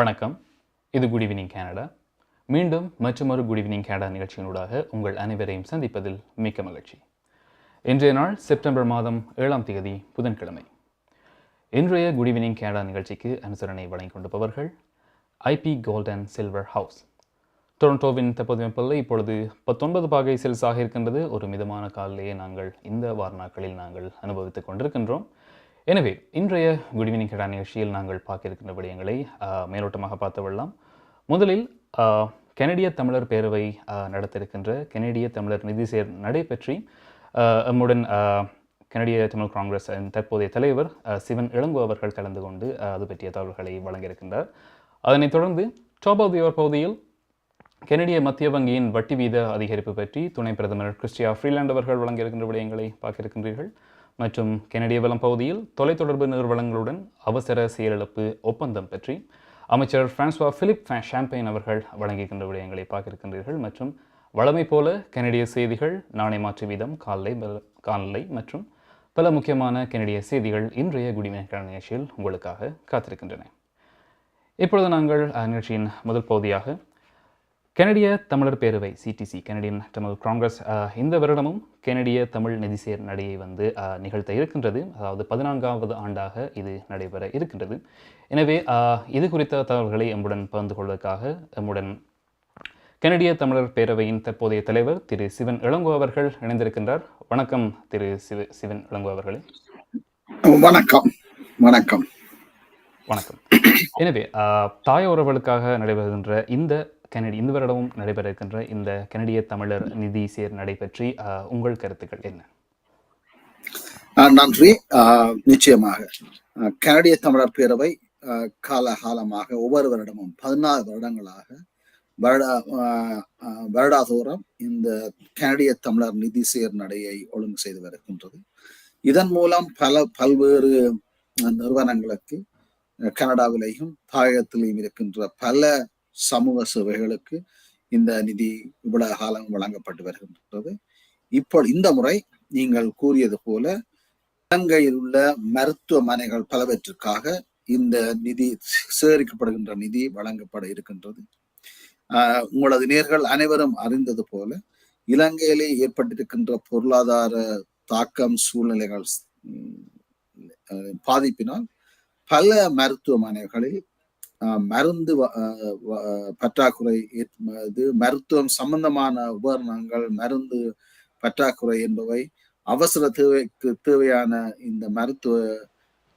வணக்கம். இது good evening Canada. மீண்டும் மற்றொரு குட் ஈவினிங் கனடா நிகழ்ச்சியினூடாக உங்கள் அனைவரையும் சந்திப்பதில் மிக்க மகிழ்ச்சி. இன்றைய நாள் செப்டம்பர் மாதம் 7ஆம் தேதி புதன்கிழமை. இன்றைய குட் ஈவினிங் கனடா நிகழ்ச்சிக்கு அனுசரணை வழங்கிக் கொண்டிருப்பவர்கள் IP gold and silver house. டொரண்டோவின் தற்போதைய வெப்பநிலை இப்பொழுது 19 பாகை செல்சியஸாக இருக்கின்றது. ஒரு மிதமான காலையே நாங்கள் இந்த வார நாட்களில் அனுபவித்துக் கொண்டிருக்கின்றோம். எனவே இன்றைய குட் ஈவினிங் கனடா நிகழ்ச்சியில் நாங்கள் பார்க்க இருக்கின்ற விடயங்களை மேலோட்டமாக பார்த்து விடலாம். முதலில் கனடிய தமிழர் பேரவை நடத்திருக்கின்ற கனடிய தமிழர் நிதி நடை பற்றி நம்முடன் கனடிய தமிழ் காங்கிரஸ் தற்போதைய தலைவர் சிவன் இளங்கோ அவர்கள் கலந்து கொண்டு அது பற்றிய தகவல்களை வழங்கியிருக்கின்றார். அதனைத் தொடர்ந்து டாப் ஆஃப் தி ஹவர் பகுதியில் கனடிய மத்திய வங்கியின் வட்டி வீத அதிகரிப்பு பற்றி துணை பிரதமர் கிறிஸ்டியா ஃப்ரீலாண்ட் அவர்கள் வழங்கியிருக்கின்ற விடயங்களை பார்க்க இருக்கின்றீர்கள். மற்றும் கனடிய வளம் பகுதியில் தொலைத்தொடர்பு நிறுவனங்களுடன் அவசர செயலிழப்பு ஒப்பந்தம் பற்றி அமைச்சர் பிரான்சுவா-பிலிப் ஷாம்பைன் அவர்கள் வழங்குகின்ற விடயங்களை பார்க்க இருக்கின்றீர்கள். மற்றும் வழமை போல கனடிய செய்திகள், நாணய மாற்று வீதம், கால்நிலை மற்றும் பல முக்கியமான கனடிய செய்திகள் இன்றைய குட் ஈவினிங் கனடா நிகழ்ச்சியில் உங்களுக்காக காத்திருக்கின்றன. இப்பொழுது நாங்கள் நிகழ்ச்சியின் முதல் பகுதியாக கனடிய தமிழர் பேரவை சிடிசி கனடியன் தமிழ் காங்கிரஸ் இந்த வருடமும் கனடிய தமிழ் நிதிசேர் நடையை நிகழ்த்த இருக்கின்றது. அதாவது 14வது ஆண்டாக இது நடைபெற இருக்கின்றது. எனவே இது குறித்த தகவல்களை எம்முடன் பகிர்ந்து கொள்வதற்காக எம்முடன் கனடிய தமிழர் பேரவையின் தற்போதைய தலைவர் திரு சிவன் இளங்கோ அவர்கள் இணைந்திருக்கின்றார். வணக்கம் திரு சிவன் இளங்கோ அவர்களே. வணக்கம். வணக்கம். வணக்கம். எனவே தாய உறவுகளுக்காக நடைபெறுகின்ற இந்த வருடமும் நடைபெற இருக்கின்ற இந்த கனடிய தமிழர் நிதி சேர் நடை பற்றி உங்கள் கருத்துக்கள் என்ன? நன்றி. நிச்சயமாக கனடிய தமிழர் பேரவை காலகாலமாக ஒவ்வொரு வருடமும் 14 வருடங்களாக வருடாதோறும் இந்த கனடிய தமிழர் நிதி சேர் நடையை ஒழுங்கு செய்து வருகின்றது. இதன் மூலம் பல்வேறு நிறுவனங்களுக்கு கனடாவிலேயும் தாயகத்திலேயும் இருக்கின்ற பல சமூக சேவைகளுக்கு இந்த நிதி இவ்வளவு காலம் வழங்கப்பட்டு வருகின்றது. இப்போ இந்த முறை நீங்கள் கூறியது போல இலங்கையில் உள்ள மருத்துவமனைகள் பலவற்றுக்காக இந்த நிதி சேகரிக்கப்படுகின்ற நிதி வழங்கப்பட இருக்கின்றது. உங்களது நேர்கள் அனைவரும் அறிந்தது போல இலங்கையிலே ஏற்பட்டிருக்கின்ற பொருளாதார தாக்கம், சூழ்நிலைகள் பாதிப்பினால் பல மருத்துவமனைகளில் மருந்து பற்றாக்குறை, மருத்துவம் சம்பந்தமான உபகரணங்கள், மருந்து பற்றாக்குறை என்பவை அவசர தேவையான இந்த மருத்துவத்துக்கு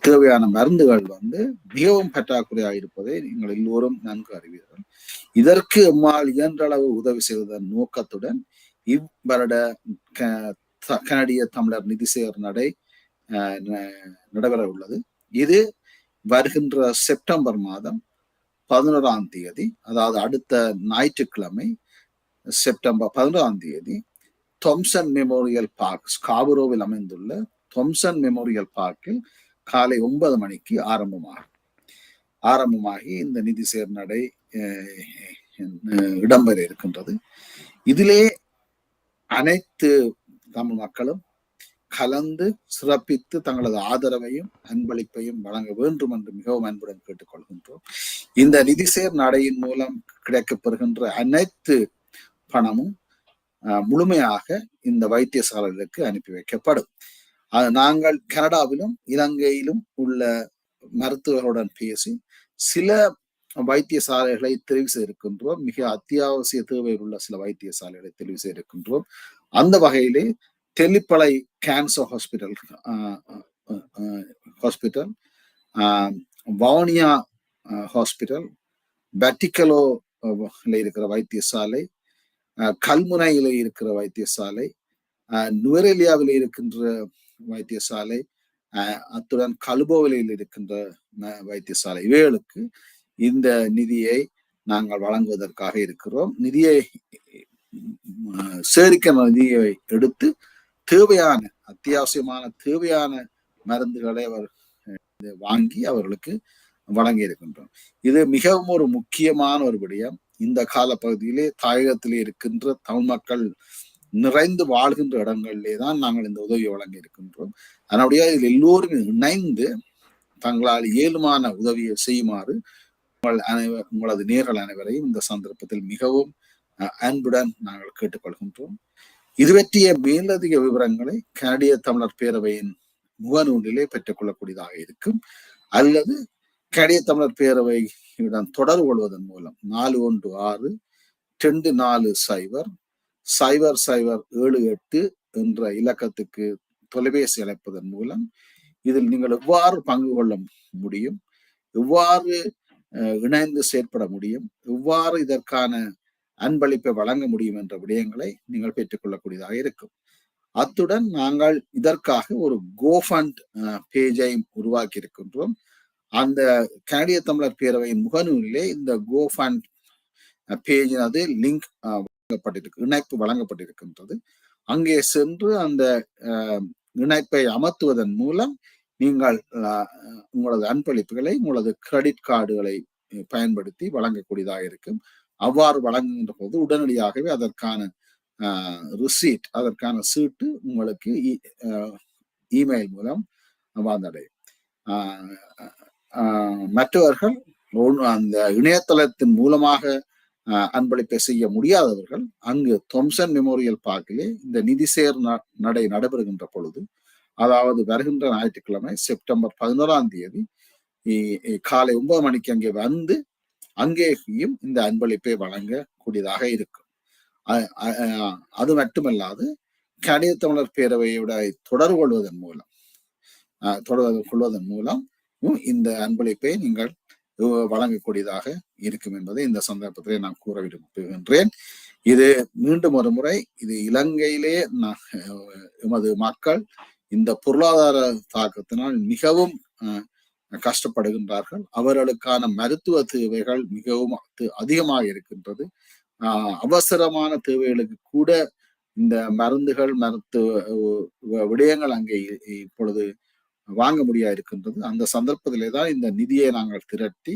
தேவையான மருந்துகள் மிகவும் பற்றாக்குறையாக இருப்பதை நீங்கள் எல்லோரும் நன்கு அறிவீர்கள். இதற்கு எம்மால் இயன்றளவு உதவி செய்வதன் நோக்கத்துடன் இவ்வருட கனடிய தமிழர் நிதி சேர் நடை நடைபெற உள்ளது. இது வருகின்ற செப்டம்பர் மாதம் 11ஆம் தேதி, அதாவது அடுத்த ஞாயிற்றுக்கிழமை செப்டம்பர் 11ஆம் தேதி தாம்சன் மெமோரியல் பார்க், ஸ்காபரோவில் அமைந்துள்ள தாம்சன் மெமோரியல் பார்க்கில் காலை 9 மணிக்கு ஆரம்பமாகி இந்த நிதி சேர் நடை இடம்பெற இருக்கின்றது. இதிலே அனைத்து தமிழ் மக்களும் கலந்து சிறப்பித்து தங்களது ஆதரவையும் அன்பளிப்பையும் வழங்க வேண்டும் என்று மிகவும் அன்புடன் கேட்டுக்கொள்கின்றோம். இந்த நிதி சேர் நடையின் மூலம் கிடைக்கப்பெறுகின்ற அனைத்து பணமும் முழுமையாக இந்த வைத்தியசாலைகளுக்கு அனுப்பி வைக்கப்படும். நாங்கள் கனடாவிலும் இலங்கையிலும் உள்ள மருத்துவர்களுடன் பேசி சில வைத்தியசாலைகளை தெரிவு செய்திருக்கின்றோம். மிக அத்தியாவசிய தேவையில் உள்ள சில வைத்தியசாலைகளை தெரிவு செய்திருக்கின்றோம். அந்த வகையிலே Tellippalai cancer hospital, Vavuniya hospital, பட்டிக்கலோல இருக்கிற வைத்தியசாலை, கல்முனையில இருக்கிற வைத்தியசாலை, நுவரெலியாவில் இருக்கின்ற வைத்தியசாலை, அத்துடன் கலுபோவிலையில் இருக்கின்ற வைத்தியசாலை, இவைகளுக்கு இந்த நிதியை நாங்கள் வழங்குவதற்காக இருக்கிறோம். நிதியை சேகரிக்கிற நிதியை எடுத்து தேவையான அத்தியாவசியமான தேவையான மருந்துகளை அவர் வாங்கி அவர்களுக்கு வழங்கி இருக்கின்றோம். இது மிகவும் ஒரு முக்கியமான ஒரு விடயம். இந்த காலப்பகுதியிலே தாயகத்திலே இருக்கின்ற தமிழ் மக்கள் நிறைந்து வாழ்கின்ற இடங்களிலே தான் நாங்கள் இந்த உதவியை வழங்கி இருக்கின்றோம். அதனுடைய இதில் எல்லோரும் இணைந்து தங்களால் இயலுமான உதவியை செய்யுமாறு உங்களது நேர்கள் அனைவரையும் இந்த சந்தர்ப்பத்தில் மிகவும் அன்புடன் நாங்கள் கேட்டுக்கொள்கின்றோம். இது பற்றிய மேலதிக விவரங்களை கனடிய தமிழர் பேரவையின் முகநூலிலே பெற்றுக்கொள்ளக்கூடியதாக இருக்கும். அல்லது கனடிய தமிழர் பேரவையுடன் தொடர்பு கொள்வதன் மூலம் 416-2400-0078 என்ற இலக்கத்துக்கு தொலைபேசி அழைப்பதன் மூலம் இதில் நீங்கள் எவ்வாறு பங்கு கொள்ள முடியும், எவ்வாறு இணைந்து செயற்பட முடியும், எவ்வாறு இதற்கான அன்பளிப்பை வழங்க முடியும் என்ற விடயங்களை நீங்கள் பெற்றுக்கொள்ளக்கூடியதாக இருக்கும். அத்துடன் நாங்கள் இதற்காக ஒரு கோஃபண்ட் பேஜை உருவாக்கி இருக்கின்றோம். அந்த கனடிய தமிழர் பேரவையின் முகநூலிலே இந்த கோஃபண்ட் பேஜினது லிங்க் இணைப்பு வழங்கப்பட்டிருக்கின்றது. அங்கே சென்று அந்த இணைப்பை அமர்த்துவதன் மூலம் நீங்கள் உங்களது அன்பளிப்புகளை உங்களது கிரெடிட் கார்டுகளை பயன்படுத்தி வழங்கக்கூடியதாக இருக்கும். அவ்வாறு வழங்குகின்ற போது உடனடியாகவே அதற்கான ரிசீட், அதற்கான சீட்டு உங்களுக்கு இமெயில் மூலம் வந்தடையும். மற்றவர்கள் அந்த இணையதளத்தின் மூலமாக அன்பளிப்பை செய்ய முடியாதவர்கள் அங்கு தொம்சன் மெமோரியல் பார்க்கிலே இந்த நிதி சேர் நடை நடைபெறுகின்ற பொழுது, அதாவது வருகின்ற ஞாயிற்றுக்கிழமை செப்டம்பர் 11ஆம் தேதி காலை 9 மணிக்கு அங்கே வந்து அங்கேயும் இந்த அன்பளிப்பை வழங்கக்கூடியதாக இருக்கும். அது மட்டுமல்லாது கனடிய தமிழர் பேரவையோட தொடர்பு கொள்வதன் மூலம் இந்த அன்பளிப்பை நீங்கள் வழங்கக்கூடியதாக இருக்கும் என்பதை இந்த சந்தர்ப்பத்திலே நான் கூற விரும்புகின்றேன். இது மீண்டும் ஒரு முறை, இது இலங்கையிலே எமது மக்கள் இந்த பொருளாதார தாக்கத்தினால் மிகவும் கஷ்டப்படுகின்றார்கள். அவர்களுக்கான மருத்துவ தேவைகள் மிகவும் அதிகமாக இருக்கின்றது. அவசரமான தேவைகளுக்கு கூட இந்த மருந்துகள், மருத்துவ விடயங்கள் அங்கே இப்பொழுது வாங்க முடியா இருக்கின்றது. அந்த சந்தர்ப்பத்திலே தான் இந்த நிதியை நாங்கள் திரட்டி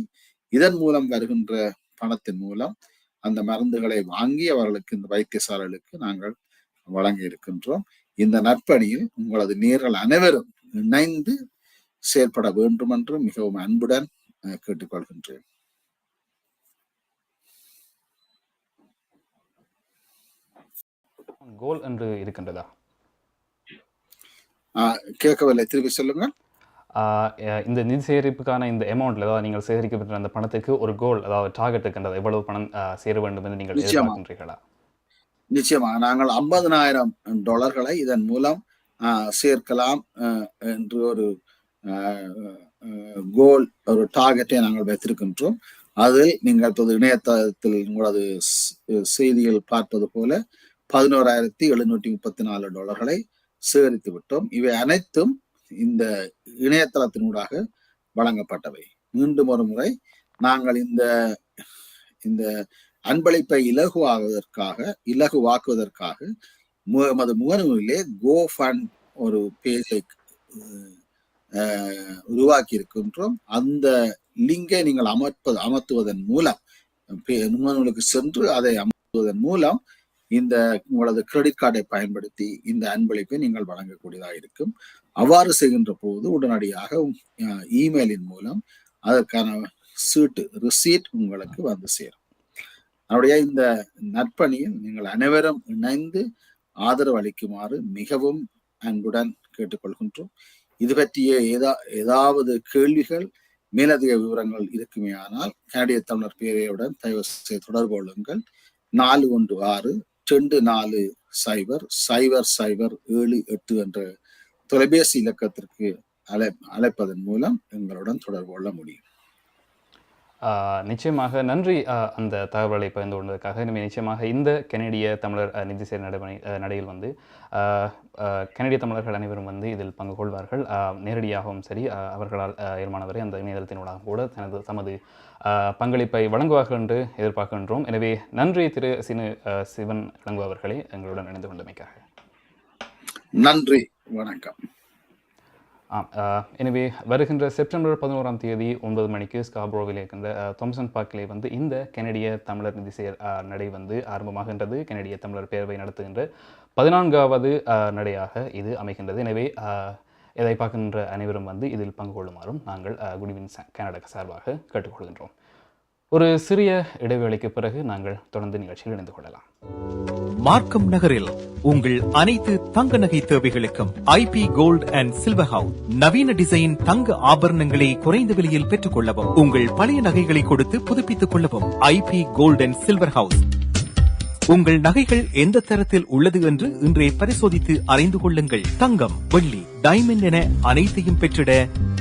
இதன் மூலம் வருகின்ற பணத்தின் மூலம் அந்த மருந்துகளை வாங்கி அவர்களுக்கு, இந்த வைத்தியசாலைகளுக்கு நாங்கள் வழங்கி இருக்கின்றோம். இந்த நற்பணியில் உங்களது நேர்கள் அனைவரும் இணைந்து செயல்பட வேண்டும் என்று மிகவும் அன்புடன் கேட்டுக்கொள்கின்றேன். கோல் என்று இருக்கின்றதா? கேட்கவில்லை, திருப்பி சொல்லுங்க. இந்த நிதி சேகரிப்புக்கான இந்த அமௌண்ட்ல, அதாவது நீங்கள் சேகரிக்கப்பட்ட அந்த பணத்துக்கு ஒரு கோல், அதாவது டார்கெட் இருக்கின்றது, எவ்வளவு பணம் சேர வேண்டும் என்று நீங்கள் எதிர்பார்க்கின்றீர்களா? நிச்சயமாக நாங்கள் $50,000 இதன் மூலம் சேர்க்கலாம் என்று ஒரு கோல், ஒரு டார்கெட்டை நாங்கள் வைத்திருக்கின்றோம். அது நீங்கள் இப்போது இணையதளத்தில் உங்களது செய்தியில் பார்ப்பது போல $11,734 சேகரித்து விட்டோம். இவை அனைத்தும் இந்த இணையதளத்தினூடாக வழங்கப்பட்டவை. மீண்டும் ஒரு முறை நாங்கள் இந்த அன்பளிப்பை இலகுவாக்குவதற்காக முகநூலிலே கோஃபண்ட் ஒரு பேஜை உருவாக்கி இருக்கின்றோம். அந்த லிங்கை நீங்கள் அமர்த்துவதன் மூலம், முகநூலுக்கு சென்று அதை அமர்த்துவதன் மூலம் இந்த உங்களது கிரெடிட் கார்டை பயன்படுத்தி இந்த அன்பளிப்பை நீங்கள் வழங்கக்கூடியதாக இருக்கும். அவ்வாறு செய்கின்ற போது உடனடியாக இமெயிலின் மூலம் அதற்கான சீட்டு, ரிசீட் உங்களுக்கு வந்து சேரும். அவருடைய இந்த நற்பணியில் நீங்கள் அனைவரும் இணைந்து ஆதரவு அளிக்குமாறு மிகவும் அன்புடன் கேட்டுக்கொள்கின்றோம். இது பற்றிய ஏதாவது கேள்விகள், மேலதிக விவரங்கள் இருக்குமே ஆனால் கனடிய தமிழர் பேரவையுடன் தயவு செய்து தொடர்பு கொள்ளுங்கள். 416-2400-0078 என்ற தொலைபேசி இலக்கத்திற்கு அழைப்பதன் மூலம் எங்களுடன் தொடர்பு கொள்ள முடியும். நிச்சயமாக நன்றி அந்த தகவலை பகிர்ந்து கொண்டதற்காக. எனவே நிச்சயமாக இந்த கனடிய தமிழர் நிதி சேர் நடையில் வந்து கனடிய தமிழர்கள் அனைவரும் வந்து இதில் பங்கு கொள்வார்கள். நேரடியாகவும் சரி, அவர்களால் இயல்பானவரை அந்த இணையதளத்தினூடாக கூட தமது பங்களிப்பை வழங்குவார்கள் என்று எதிர்பார்க்கின்றோம். எனவே நன்றி திரு சிவன் இளங்கோ அவர்களே, எங்களுடன் இணைந்து கொண்டமைக்காக. நன்றி, வணக்கம். எனவே வருகின்ற செப்டம்பர் 11ஆம் தேதி 9 மணிக்கு ஸ்காப்ரோவில் இருக்கின்ற தாம்சன் பார்க்கிலே வந்து இந்த கனடிய தமிழர் நிதி சேர் நடை வந்து ஆரம்பமாகின்றது. கனடிய தமிழர் பேரவை நடத்துகின்ற 14வது நடையாக இது அமைகின்றது. எனவே இதை பார்க்கின்ற அனைவரும் வந்து இதில் பங்கு கொள்ளுமாறும் நாங்கள் குட் ஈவினிங் கனடா சார்பாக கேட்டுக்கொள்கின்றோம். ஒரு சிறிய இடைவேளைக்கு பிறகு நாங்கள் தொடர்ந்து நிகழ்ச்சியில் இணைந்து கொள்ளலாம். மார்க்கம் நகரில் உங்கள் அனைத்து தங்க நகை தேவைகளுக்கும் IP gold and silver house நவீன டிசைன் தங்க ஆபரணங்களை குறைந்த விலையில் பெற்றுக் கொள்ளவும், உங்கள் பழைய நகைகளை கொடுத்து புதுப்பித்துக் கொள்ளவும் IP gold and silver house. உங்கள் நகைகள் எந்த தரத்தில் உள்ளது என்று இன்றே பரிசோதித்து அறிந்து கொள்ளுங்கள். தங்கம், வெள்ளி, டைமண்ட் என அனைத்தையும் பெற்றிட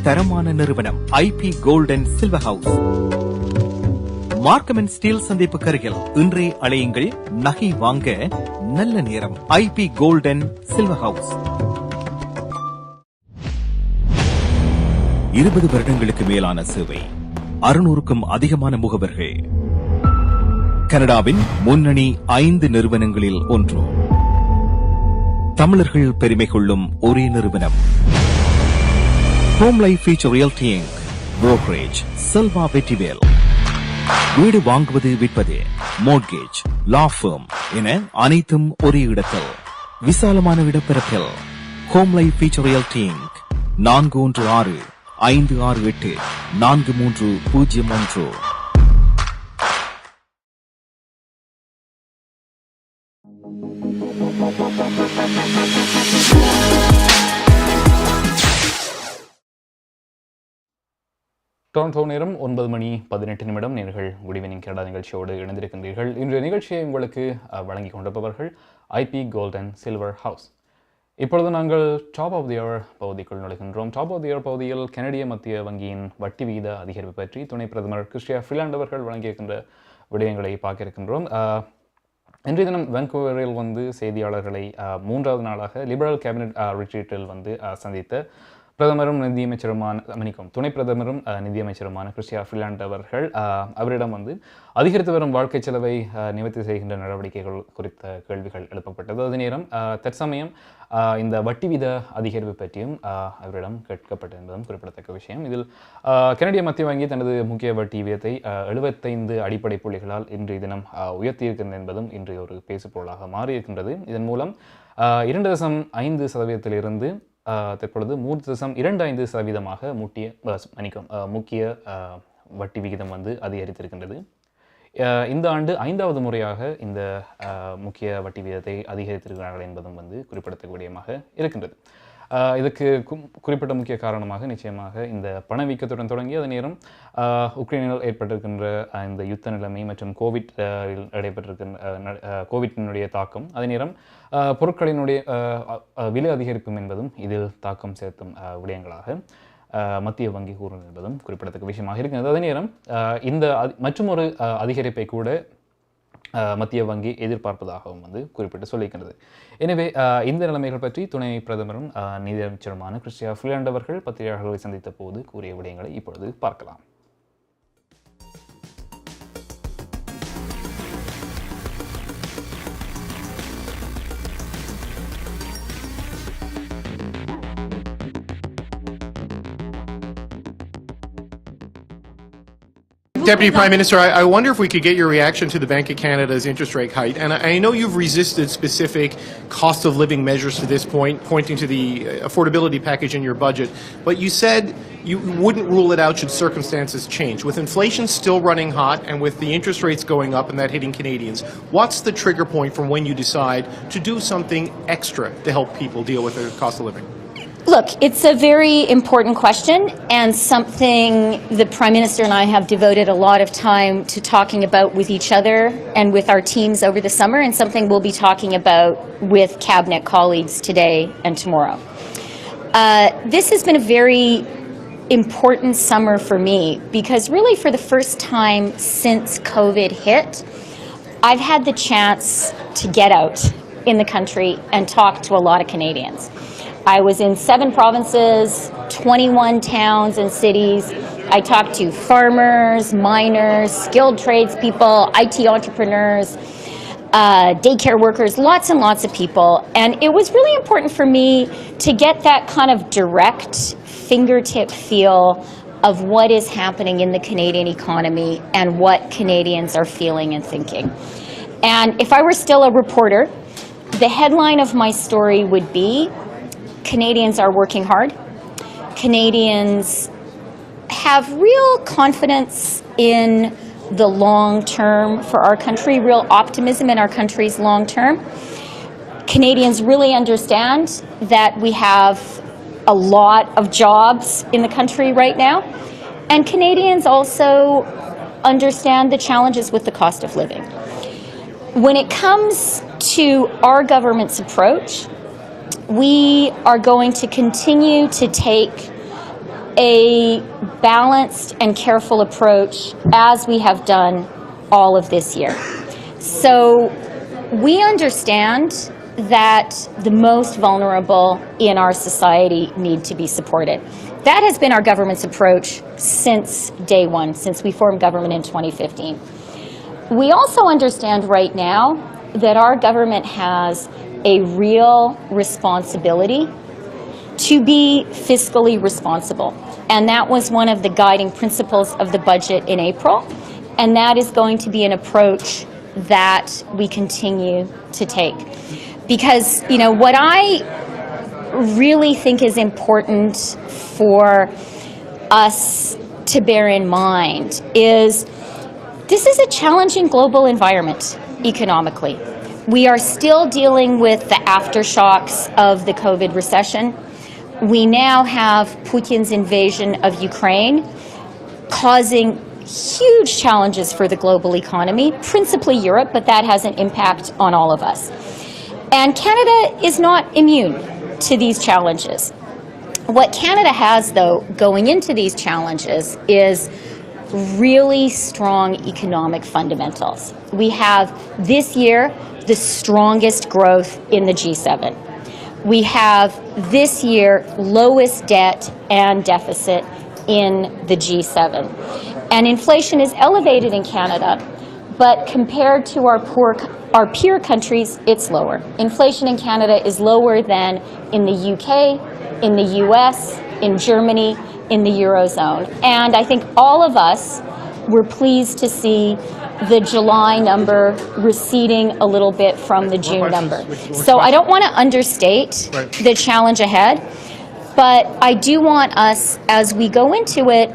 தரமான நிறுவனம் IP gold and silver house. Markham and Steel சந்திப்பு கருகில் இன்றே அழையுங்கள். நகை வாங்க நல்ல நேரம். IP gold and silver house. 20 வருடங்களுக்கு மேலான சேவை, 600க்கும் அதிகமான முகவர்கள், கனடாவின் முன்னணி 5 நிறுவனங்களில் ஒன்று, தமிழர்கள் பெருமை கொள்ளும் ஒரே நிறுவனம் home life future realty Inc. Brokerage Selva Vetrivel. வீடு வாங்குவது, விற்பது, மோர்ட்கேஜ், லா ஃபர்ம் என அனைத்தும் ஒரே இடத்தில், விசாலமான இடப்பரப்பில். Home life future realty inc. 416-568-4301. Toronto நேரம் 9:18 நேர்கள் குட் ஈவினிங் கனடா நிகழ்ச்சியோடு இணைந்திருக்கின்றீர்கள். இன்றைய நிகழ்ச்சியை உங்களுக்கு வழங்கி கொண்டிருப்பவர்கள் IP gold and silver house. இப்பொழுது நாங்கள் டாப் ஆஃப் தி இயர் பகுதிக்குள் நுழைகின்றோம். டாப் ஆஃப் தி இயர் பகுதியில் கனடிய மத்திய வங்கியின் வட்டி விகித அதிகரிப்பு பற்றி துணை பிரதமர் கிறிஸ்டியா ஃப்ரீலாண்ட் அவர்கள் வழங்கியிருக்கின்ற விடயங்களை பார்க்க இருக்கின்றோம். இன்றைய தினம் வான்கூவரில் வந்து செய்தியாளர்களை 3வது நாளாக லிபரல் கேபினட் ரிட்ரீட்டில் வந்து சந்தித்த பிரதமரும் துணை பிரதமரும் நிதியமைச்சருமான கிறிஸ்டியா ஃப்ரீலாண்ட் அவர்கள் அவரிடம் வந்து அதிகரித்து வரும் வாழ்க்கை செலவை நிவர்த்தி செய்கின்ற நடவடிக்கைகள் குறித்த கேள்விகள் எழுப்பப்பட்டது. அதே நேரம் தற்சமயம் இந்த வட்டி வீத அதிகரிப்பு பற்றியும் அவரிடம் கேட்கப்பட்டது என்பதும் குறிப்பிடத்தக்க விஷயம். இதில் கனடிய மத்திய வங்கி தனது முக்கிய வட்டி வீதத்தை 75 அடிப்படை புள்ளிகளால் இன்றைய தினம் உயர்த்தியிருக்கிறது என்பதும் இன்றைய ஒரு பேசுபொருளாக மாறியிருக்கின்றது. இதன் மூலம் 2.5% தற்பொழுது 3.25% முக்கிய வட்டி விகிதம் வந்து அதிகரித்திருக்கின்றது. இந்த ஆண்டு 5வது முறையாக இந்த முக்கிய வட்டி விகிதத்தை அதிகரித்திருக்கிறார்கள் என்பதும் வந்து குறிப்பிடத்தக்க விடயமாக இருக்கின்றது. இதுக்கு குறிப்பிட்ட முக்கிய காரணமாக நிச்சயமாக இந்த பணவீக்கத்துடன் தொடங்கி அதே நேரம் உக்ரைனில் ஏற்பட்டிருக்கின்ற இந்த யுத்த நிலைமை மற்றும் கோவிட்டினுடைய தாக்கம், அதே நேரம் பொருட்களினுடைய விலை அதிகரிப்பும் என்பதும் இதில் தாக்கம் செலுத்தும் விடயங்களாக மத்திய வங்கி கூறும் என்பதும் குறிப்பிடத்தக்க விஷயமாக இருக்கிறது. அதே நேரம் இந்த மற்றொரு அதிகரிப்பை கூட மத்திய வங்கி எதிர்பார்ப்பதாகவும் வந்து குறிப்பிட்டு சொல்லியிருக்கிறது. எனவே இந்த நிலைமைகள் பற்றி துணை பிரதமரும் நிதியமைச்சருமான கிறிஸ்டியா ஃப்ரீலாண்ட் அவர்கள் பத்திரிகையாளர்களை சந்தித்த போது கூறிய விடயங்களை இப்பொழுது பார்க்கலாம். Deputy Prime Minister, I wonder if we could get your reaction to the Bank of Canada's interest rate hike. And I know you've resisted specific cost of living measures to this point, pointing to the affordability package in your budget. But you said you wouldn't rule it out should circumstances change. With inflation still running hot and with the interest rates going up and that hitting Canadians, what's the trigger point from when you decide to do something extra to help people deal with the cost of living? Look, it's a very important question and something the Prime Minister and I have devoted a lot of time to talking about with each other and with our teams over the summer, and something we'll be talking about with Cabinet colleagues today and tomorrow. This has been a very important summer for me because really for the first time since COVID hit, I've had the chance to get out in the country and talk to a lot of Canadians. I was in 7 provinces, 21 towns and cities. I talked to farmers, miners, skilled tradespeople, IT entrepreneurs, daycare workers, lots and lots of people. And it was really important for me to get that kind of direct fingertip feel of what is happening in the Canadian economy and what Canadians are feeling and thinking. And if I were still a reporter, the headline of my story would be, Canadians are working hard Canadians have real confidence in the long term for our country, real optimism in our country's long term. Canadians really understand that we have a lot of jobs in the country right now, and Canadians also understand the challenges with the cost of living. When it comes to our government's approach, we are going to continue to take a balanced and careful approach as we have done all of this year. So we understand that the most vulnerable in our society need to be supported. That has been our government's approach since day one, since we formed government in 2015. We also understand right now that our government has a real responsibility to be fiscally responsible. And that was one of the guiding principles of the budget in April. And that is going to be an approach that we continue to take. Because, you know, what I really think is important for us to bear in mind is this is a challenging global environment economically. We are still dealing with the aftershocks of the COVID recession. We now have Putin's invasion of Ukraine causing huge challenges for the global economy, principally Europe, but that has an impact on all of us. And Canada is not immune to these challenges. What Canada has, though, going into these challenges is really strong economic fundamentals. We have this year the strongest growth in the G7. We have this year lowest debt and deficit in the G7. And inflation is elevated in Canada, but compared to our peer countries, it's lower. Inflation in Canada is lower than in the UK, in the US, in Germany, in the Eurozone. And I think all of us were pleased to see the July number receding a little bit from the June number. So I don't want to understate the challenge ahead, but I do want us, as we go into it,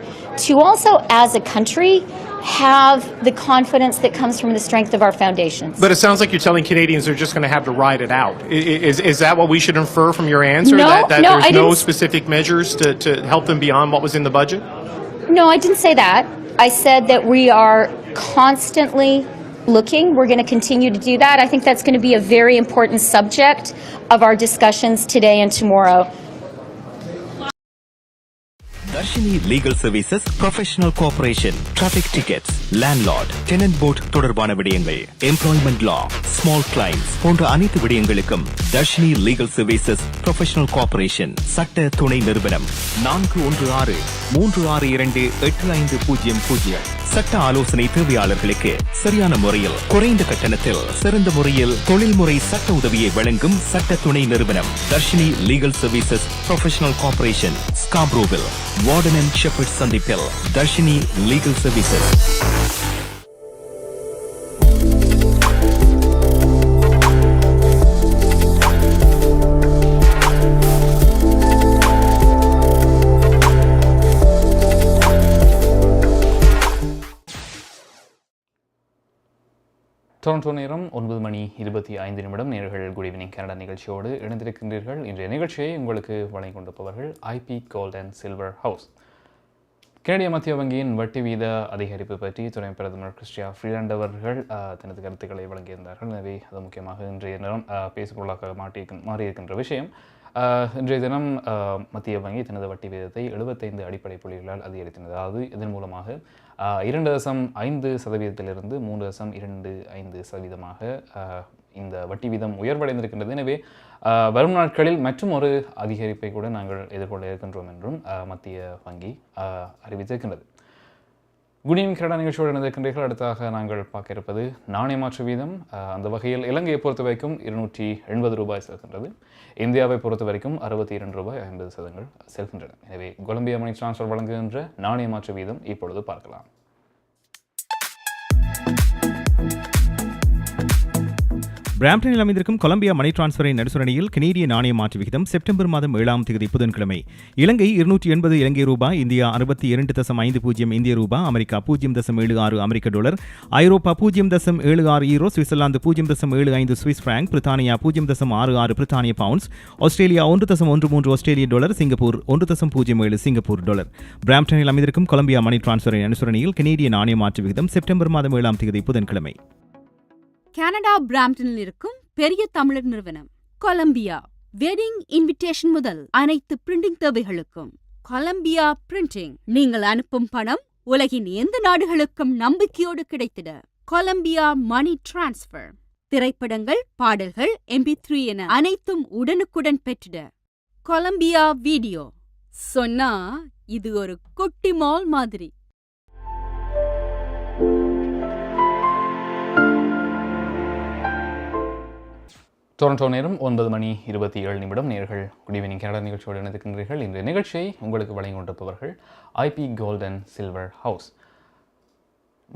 to also, as a country, have the confidence that comes from the strength of our foundations. But it sounds like you're telling Canadians they're just going to have to ride it out. Is that what we should infer from your answer? No, that no, there's I no didn't. specific measures to help them beyond what was in the budget? No, I didn't say that. I said that we are constantly looking. We're going to continue to do that. I think that's going to be a very important subject of our discussions today and tomorrow. Darshini Legal Services Professional Cooperation, Traffic Tickets, Landlord, Tenant Board தொடர்பான விடயங்கள், Employment Law, Small Claims போன்ற அனைத்து விடயங்களுக்கும் Darshini Legal Services Professional Cooperation சட்ட துணை நிறுவனம் 4163628500. சட்ட ஆலோசனை தேவையாளர்களுக்கு சரியான முறையில் குறைந்த கட்டணத்தில் சிறந்த முறையில் தொழில்முறை சட்ட உதவியை வழங்கும் சட்ட துணை நிறுவனம் Darshini Legal Services Professional Cooperation, Scarborough, Warden and Shepherd சந்திப்பில் Darshini Legal Services. டொரண்டோ நேரம் 9:25 நேயர்கள் குட் ஈவினிங் கனடா நிகழ்ச்சியோடு இணைந்திருக்கின்றீர்கள். இன்றைய நிகழ்ச்சியை உங்களுக்கு வழங்கிக் கொண்டிருப்பவர்கள் IP gold and silver house. கனடிய மத்திய வங்கியின் வட்டி வீத அதிகரிப்பு பற்றி துணை பிரதமர் கிறிஸ்டியா ஃப்ரீலாண்ட் அவர்கள் தனது கருத்துக்களை வழங்கியிருந்தார்கள். எனவே அது முக்கியமாக இன்றைய நேரம் பேசுபொருளாக மாறியிருக்கின்ற விஷயம். இன்றைய தினம் மத்திய வங்கி தனது வட்டி வீதத்தை 75 அடிப்படை புள்ளிகளால் அதிகரித்தது. அதாவது இதன் மூலமாக 2.5% 3.25% இந்த வட்டி வீதம் உயர்வடைந்திருக்கின்றது. எனவே வரும் நாட்களில் மற்றும் ஒரு அதிகரிப்பை கூட நாங்கள் எதிர்கொள்ள இருக்கின்றோம் என்றும் மத்திய வங்கி அறிவித்திருக்கின்றது. குட் ஈவினிங் கனடா நிகழ்ச்சியோடு இணைந்திருக்கின்றீர்கள். அடுத்ததாக நாங்கள் பார்க்க இருப்பது நாணய மாற்று வீதம். அந்த வகையில் இலங்கையை பொறுத்த வரைக்கும் 280 ரூபாய் செல்கின்றது. இந்தியாவை பொறுத்த வரைக்கும் 62 ரூபாய் 50 செல்கின்றன. எனவே கொலம்பியா மணி டிரான்ஸ்ஃபர் வழங்குகின்ற நாணய மாற்று வீதம் இப்பொழுது பார்க்கலாம். பிராம்டனில் அமைந்திருக்கும் கொலம்பியா மணி டிரான்ஸ்பரின் அனுசரணையில் கனேடிய நாணய மாற்று விகிதம் செப்டம்பர் மாதம் 7ஆம் தேதி புதன்கிழமை இலங்கை 280 இலங்கை ரூபாய், இந்தியா 62.50 இந்திய ரூபாய், அமெரிக்கா 0.76 அமெரிக்க டாலர், ஐரோப்பா 0.76 யூரோ, சுவிட்சர்லாந்து 0.75 சுவிஸ் பிராங்க், பிரித்தானியா 0.66 பிரித்தானிய பவுண்ட்ஸ், ஆஸ்திரேலியா 1.13 ஆஸ்திரேலிய டாலர், சிங்கப்பூர் 1.07 சிங்கப்பூர் டாலர். பிராம்டனில் அமைந்திருக்கும் கொலம்பியா மணி டிரான்ஸ்பரின் அனுசரணையில் கனேடிய நாணய மாற்று விகிதம் செப்டம்பர் மாதம் 7ஆம் தேதி புதன்கிழமை. கனடா பிராம்டனில் இருக்கும் பெரிய தமிழர் நிறுவனம் கொலம்பியா. வெட்டிங் இன்விடேஷன் முதல் அனைத்து பிரிண்டிங் தேவைகளுக்கும் கொலம்பியா பிரிண்டிங். நீங்கள் அனுப்பும் பணம் உலகின் எந்த நாடுகளுக்கும் நம்பிக்கையோடு கிடைத்திட கொலம்பியா மணி டிரான்ஸ்பர். திரைப்படங்கள், பாடல்கள், MP3 என அனைத்தும் உடனுக்குடன் பெற்றிட கொலம்பியா வீடியோ. சொன்னா இது ஒரு குட்டி மால் மாதிரி. டொரண்டோ நேரம் 9:27 நேர்கள் குட் ஈவினிங் கனடா நிகழ்ச்சியோடு இணைந்திருக்கின்றீர்கள். இந்த நிகழ்ச்சியை உங்களுக்கு வழங்கி கொண்டிருப்பவர்கள் IP gold and silver house.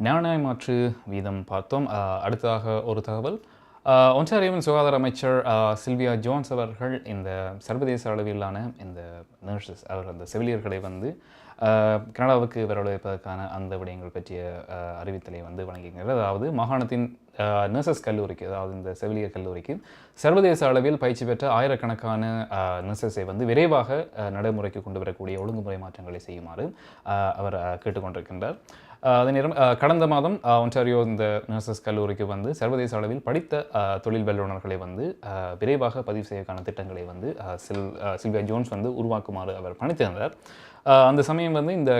நாணய மாற்று வீதம் பார்த்தோம். அடுத்ததாக ஒரு தகவல். ஒன்டாரியோவின் சுகாதார அமைச்சர் சில்வியா ஜோன்ஸ் அவர்கள் இந்த சர்வதேச அளவிலான இந்த நர்சஸ் அந்த செவிலியர்களை கனடாவுக்கு வரவழைப்பதற்கான அந்த விடயங்கள் பற்றிய அறிவித்தலை வழங்குகிறார். அதாவது மாகாணத்தின் நர்சஸ் கல்லூரிக்கு, அதாவது இந்த செவிலியர் கல்லூரிக்கு சர்வதேச அளவில் பயிற்சி பெற்ற ஆயிரக்கணக்கான நர்சஸை விரைவாக நடைமுறைக்கு கொண்டு வரக்கூடிய ஒழுங்குமுறை மாற்றங்களை செய்யுமாறு அவர் கேட்டுக்கொண்டிருக்கின்றார். அதே நேரம் கடந்த மாதம் ஒன்டாரியோ இந்த நர்சஸ் கல்லூரிக்கு சர்வதேச அளவில் படித்த தொழில் வல்லுநர்களை விரைவாக பதிவு செய்வதற்கான திட்டங்களை சில்வியா ஜோன்ஸ் உருவாக்குமாறு அவர் பணித்திருந்தார். அந்த சமயம் இந்த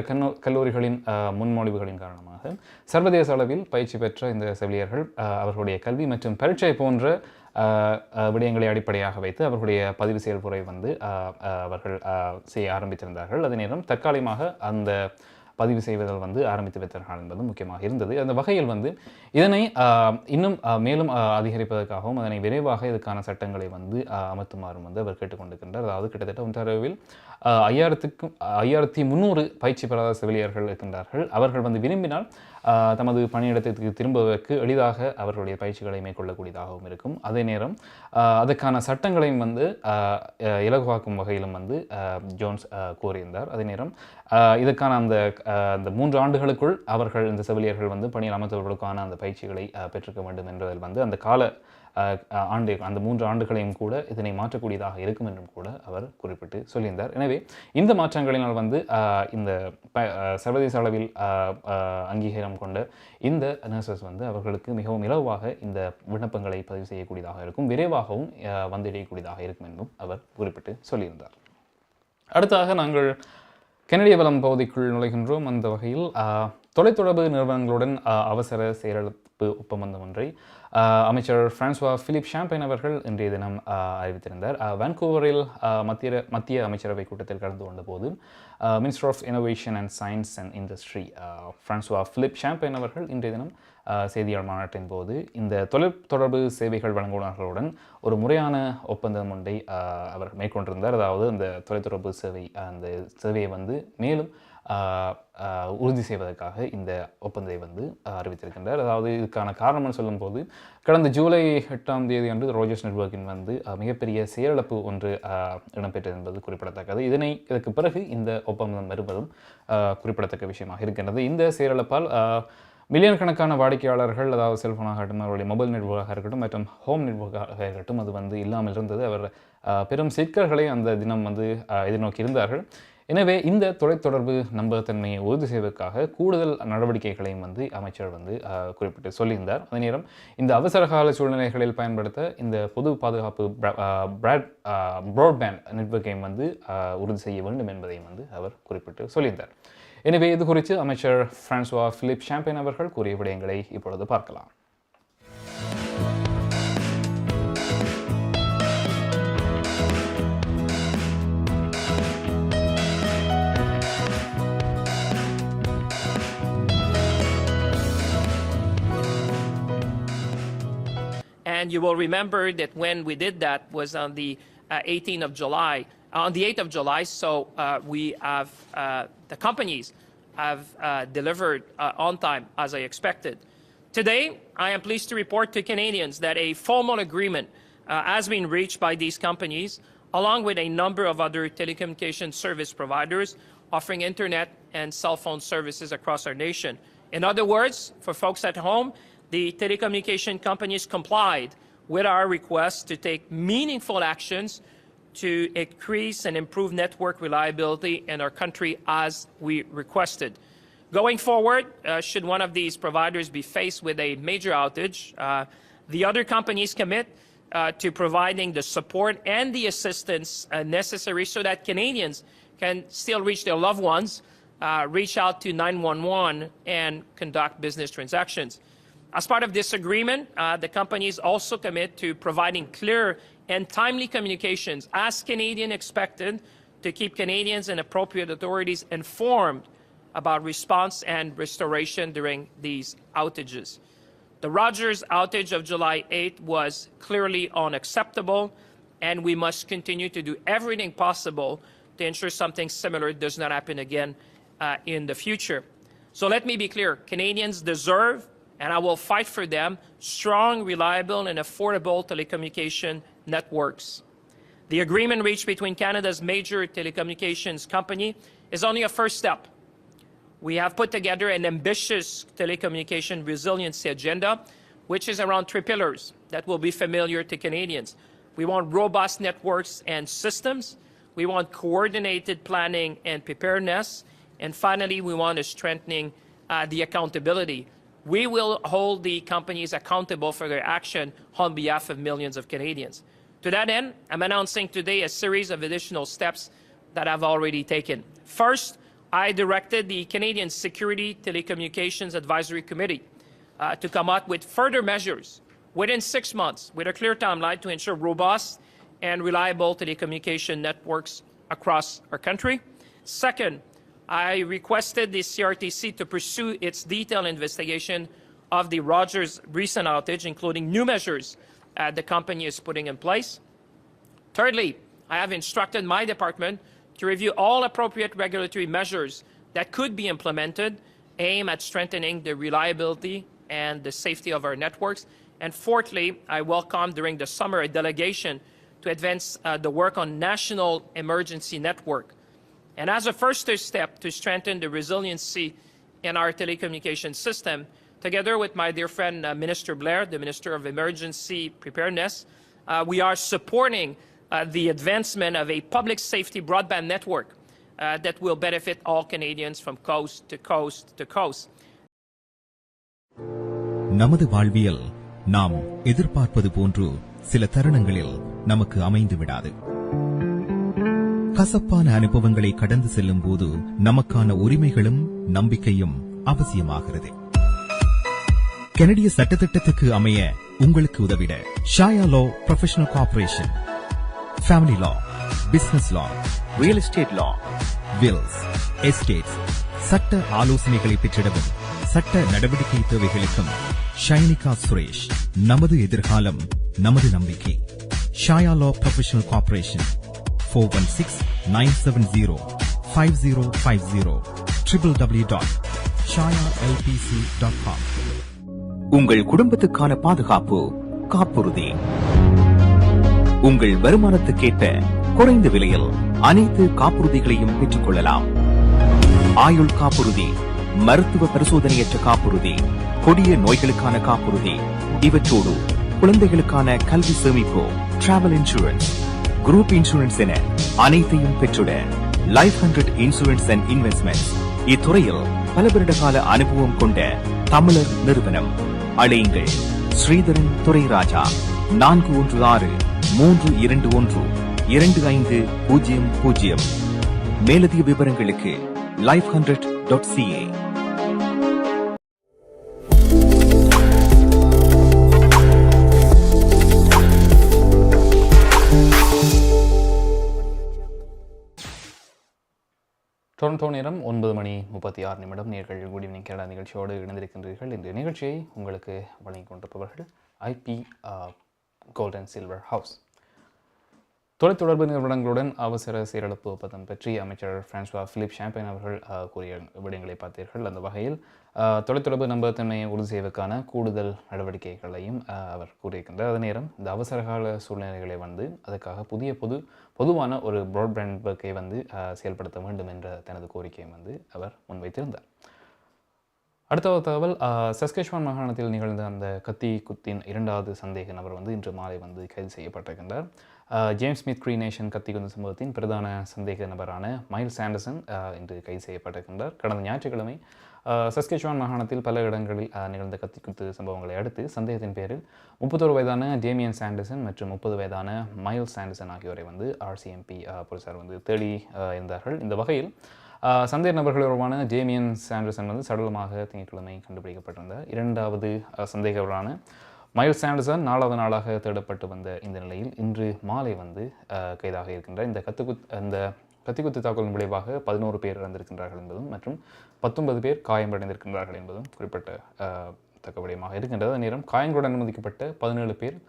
கல்லூரிகளின் முன்மொழிவுகளின் காரணமாக சர்வதேச அளவில் பயிற்சி பெற்ற இந்த செவிலியர்கள் அவர்களுடைய கல்வி மற்றும் பரீட்சை போன்ற விடயங்களை அடிப்படையாக வைத்து அவர்களுடைய பதிவு செயல்முறை அவர்கள் செய்ய ஆரம்பித்திருந்தார்கள். அதே நேரம் தற்காலிகமாக அந்த பதிவு செய்வதில் ஆரம்பித்து வைத்தார்கள் என்பது முக்கியமாக இருந்தது. அந்த வகையில் இதனை இன்னும் மேலும் அதிகரிப்பதற்காகவும் அதனை விரைவாக இதுக்கான சட்டங்களை அமர்த்துமாறும் அவர் கேட்டுக்கொண்டிருக்கின்றார். அதாவது கிட்டத்தட்ட ஒன்டாரியோவில் 5300 பயிற்சி பெறாத செவிலியர்கள் இருக்கின்றார்கள். அவர்கள் விரும்பினால் தமது பணியிடத்திற்கு திரும்புவதற்கு எளிதாக அவர்களுடைய பயிற்சிகளை மேற்கொள்ளக்கூடியதாகவும் இருக்கும். அதே நேரம் அதற்கான சட்டங்களையும் இலகுவாக்கும் வகையிலும் ஜோன்ஸ் கோரியிருந்தார். அதே நேரம் இதற்கான அந்த 3 ஆண்டுகளுக்குள் அவர்கள் இந்த செவிலியர்கள் பணியில் அமர்த்தவர்களுக்கான அந்த பயிற்சிகளை பெற்றிருக்க வேண்டும் என்பதில் அந்த கால அந்த 3 ஆண்டுகளையும் கூட இதனை மாற்றக்கூடியதாக இருக்கும் என்றும் கூட அவர் குறிப்பிட்டு சொல்லியிருந்தார். எனவே இந்த மாற்றங்களினால் இந்த சர்வதேச அளவில் அங்கீகாரம் கொண்ட இந்த நர்சஸ் அவர்களுக்கு மிகவும் இலவாக இந்த விண்ணப்பங்களை பதிவு செய்யக்கூடியதாக இருக்கும், விரைவாகவும் வந்திடையக்கூடியதாக இருக்கும் என்றும் அவர் குறிப்பிட்டு சொல்லியிருந்தார். அடுத்ததாக நாங்கள் கனடிய வளம் பகுதிக்குள் நுழைகின்றோம். அந்த வகையில் தொலைத்தொடர்பு நிறுவனங்களுடன் அவசர செயலிழப்பு ஒப்பந்தம் ஒன்றை அமைச்சர் François-Philippe Champagne அவர்கள் இன்றைய தினம் அறிவித்திருந்தார். வான்கூவரில் மத்திய அமைச்சரவை கூட்டத்தில் கலந்து கொண்ட போது minister of innovation and science and industry François-Philippe Champagne அவர்கள் இன்றைய தினம் செய்தியாளர் மாநாட்டின் போது இந்த தொலைத்தொடர்பு சேவைகள் வழங்குநர்களுடன் ஒரு முறையான ஒப்பந்தம் ஒன்றை அவர் மேற்கொண்டிருந்தார். அதாவது அந்த தொலைத்தொடர்பு சேவை அந்த சேவையை மேலும் உறுதி செய்வதற்காக இந்த ஒப்பந்தத்தை அறிவித்திருக்கின்றார். அதாவது இதுக்கான காரணம்னு சொல்லும்போது கடந்த ஜூலை 8ஆம் தேதி அன்று ரோஜர்ஸ் நெட்வொர்க்கின் மிகப்பெரிய செயலிழப்பு ஒன்று இடம்பெற்றது என்பது குறிப்பிடத்தக்கது. இதற்கு பிறகு இந்த ஒப்பந்தம் வருவதும் குறிப்பிடத்தக்க விஷயமாக இருக்கின்றது. இந்த செயலிழப்பால் மில்லியன் கணக்கான வாடிக்கையாளர்கள், அதாவது செல்ஃபோனாக இருக்கட்டும், அவருடைய மொபைல் நெட்வொர்க்காக இருக்கட்டும் மற்றும் ஹோம் நெட்வொர்க்காக இருக்கட்டும், அது இல்லாமல் இருந்தது. அவர் பெரும் சிக்கல்களை அந்த தினம் எதிர்நோக்கி இருந்தார்கள். எனவே இந்த தொலைத்தொடர்பு நம்பகத்தன்மையை உறுதி செய்வதற்காக கூடுதல் நடவடிக்கைகளையும் அமைச்சர் குறிப்பிட்டு சொல்லியிருந்தார். அதே நேரம் இந்த அவசர கால சூழ்நிலைகளில் பயன்படுத்த இந்த பொது பாதுகாப்பு ப்ராட்பேண்ட் நெட்வொர்க்கையும் உறுதி செய்ய வேண்டும் என்பதையும் அவர் குறிப்பிட்டு சொல்லியிருந்தார். எனவே இது குறித்து அமைச்சர் François-Philippe Champagne அவர்கள் கூறிய விடயங்களை இப்பொழுது பார்க்கலாம். And you will remember that when we did that was on the 18th of July, on the 8th of July. So we have, the companies have delivered on time as I expected Today, I am pleased to report to Canadians that a formal agreement has been reached by these companies, along with a number of other telecommunication service providers offering internet and cell phone services across our nation. In other words, for folks at home, the telecommunication companies complied with our request to take meaningful actions to increase and improve network reliability in our country as we requested. Going forward, should one of these providers be faced with a major outage, the other companies commit to providing the support and the assistance necessary so that Canadians can still reach their loved ones, reach out to 911, and conduct business transactions. As part of this agreement, the companies also commit to providing clear and timely communications as Canadian expected to keep Canadians and appropriate authorities informed about response and restoration during these outages. The Rogers outage of July 8th was clearly unacceptable, and we must continue to do everything possible to ensure something similar does not happen again in the future. So let me be clear, Canadians deserve, and I will fight for them, strong, reliable, and affordable telecommunication networks. The agreement reached between Canada's major telecommunications company is only a first step. We have put together an ambitious telecommunication resiliency agenda, which is around 3 pillars that will be familiar to Canadians. We want robust networks and systems. We want coordinated planning and preparedness. And finally, we want a strengthening the accountability. We will hold the companies accountable for their action on behalf of millions of Canadians. To that end, I'm announcing today a series of additional steps that I've already taken. First, I directed the Canadian Security Telecommunications Advisory Committee to come up with further measures within 6 months with a clear timeline to ensure robust and reliable telecommunication networks across our country. Second, I requested the CRTC to pursue its detailed investigation of the Rogers recent outage, including new measures the company is putting in place. Thirdly, I have instructed my department to review all appropriate regulatory measures that could be implemented aimed at strengthening the reliability and the safety of our networks. And fourthly, I welcome during the summer a delegation to advance the work on national emergency network. And as a first step to strengthen the resiliency in our telecommunication system, together with my dear friend Minister Blair, the Minister of Emergency Preparedness, we are supporting the advancement of a public safety broadband network that will benefit all Canadians from coast to coast to coast. நமது வாழ்வியல் நாம் எதிர்பார்ப்பது போன்று சில தருணங்களில் நமக்கு அமைந்து விடாது. கசப்பான அனுபவங்களை கடந்து செல்லும் போது நமக்கான உரிமைகளும் நம்பிக்கையும் அவசியமாகிறது. கனடிய சட்டத்திட்டத்துக்கு அமைய உங்களுக்கு உதவிட ஷாயா லா ப்ரொஃபஷனல் கார்ப்பரேஷன், ஃபேமிலி லா, பிசினஸ் லா, ரியல் எஸ்டேட் லா, வில்ஸ், எஸ்டேட்ஸ், சட்ட ஆலோசனைகளை பெற்றிடவும் சட்ட நடவடிக்கை தேவைகளுக்கும் ஷைனிகா சுரேஷ். நமது எதிர்காலம் நமது நம்பிக்கை. ஷாயா லா ப்ரொஃபஷனல் கார்ப்பரேஷன் 416-970-5050 www.shayalpc.com. உங்கள் குடும்பத்துக்கான பாதுகாப்பு காப்புறுதி. உங்கள் வருமானத்துக்கேற்ற குறைந்த விலையில் அனைத்து காப்புறுதிகளையும் பெற்றுக் கொள்ளலாம். ஆயுள் காப்புறுதி, மருத்துவ பரிசோதனையற்ற காப்புறுதி, கொடிய நோய்களுக்கான காப்புறுதி, இவற்றோடு குழந்தைகளுக்கான கல்வி சேமிப்பு, டிராவல் இன்சூரன்ஸ், குரூப் இன்சூரன்ஸ் என அனைத்தையும் பெற்றுட லைஃப் 100 இன்சூரன்ஸ் அண்ட் இன்வெஸ்ட்மெண்ட் இத்துறையில் பல வருட கால அனுபவம் கொண்ட தமிழர் நிறுவனம். அழையுங்கள் ஸ்ரீதரன் துரைராஜா 416-321-2500. மேலதிக விவரங்களுக்கு life100.ca. டொரண்டோ நேரம் 9:36. நேர்கள் குட் ஈவினிங் கனடா நிகழ்ச்சியோடு இணைந்திருக்கின்றீர்கள். இந்த நிகழ்ச்சியை உங்களுக்கு வழங்கிக் கொண்டிருப்பவர்கள் IP gold and silver house. தொலைத்தொடர்பு நிறுவனங்களுடன் அவசர சீரழிப்பு ஒப்பந்தம் பற்றி அமைச்சர் François-Philippe Champagne அவர்கள் கூறிய விடயங்களை பார்த்தீர்கள். அந்த வகையில் தொலைத்தொடர்பு நம்பகத்தன்மையை உறுதி செய்வதற்கான கூடுதல் நடவடிக்கைகளையும் அவர் கூறியிருக்கின்றார். அதே நேரம் இந்த அவசரகால சூழ்நிலைகளை அதற்காக பொதுவான ஒரு ப்ராட்பேண்ட் நெட்வொர்க்கை செயல்படுத்த வேண்டும் என்ற தனது கோரிக்கையை அவர் முன்வைத்திருந்தார். அடுத்த தகவல், சஸ்கெச்சுவான் மாகாணத்தில் நிகழ்ந்த அந்த கத்தி குத்தின் 2வது சந்தேக நபர் இன்று மாலை கைது செய்யப்பட்டிருக்கின்றார். ஜேம்ஸ் ஸ்மித் க்ரீ நேஷன் கத்தி குத்து சம்பவத்தின் பிரதான சந்தேக நபரான மைல்ஸ் ஆண்டர்சன் இன்று கைது செய்யப்பட்டிருக்கின்றார். கடந்த ஞாயிற்றுக்கிழமை சஸ்கெச்சுவான் மாகாணத்தில் பல இடங்களில் நிகழ்ந்த கத்தி குத்து சம்பவங்களை அடுத்து சந்தேகத்தின் பேரில் 31 வயதான டேமியன் சாண்டர்சன் மற்றும் 30 வயதான மைல்ஸ் சாண்டர்சன் ஆகியோரை RCMP போலீசார் தேடி இருந்தார்கள். இந்த வகையில் சந்தேக நபர்களுமான டேமியன் சாண்டர்சன் சடலமாக திங்கட்கிழமை கண்டுபிடிக்கப்பட்டிருந்தார். 2வது சந்தேகவரான மைல்ஸ் சாண்டர்சன் 4வது நாளாக தேடப்பட்டு வந்த இந்த நிலையில் இன்று மாலை கைதாக இருக்கின்றார். இந்த கத்திக்குத்து தாக்குதலின் விளைவாக 11 பேர் இறந்திருக்கின்றார்கள் என்பதும் மற்றும் 19 பேர் காயமடைந்திருக்கின்றார்கள் என்பதும் குறிப்பிடத்தக்க விடயமாக இருக்கின்றது. அதே நேரம் காயங்களுடன் அனுமதிக்கப்பட்ட 17 பேரில்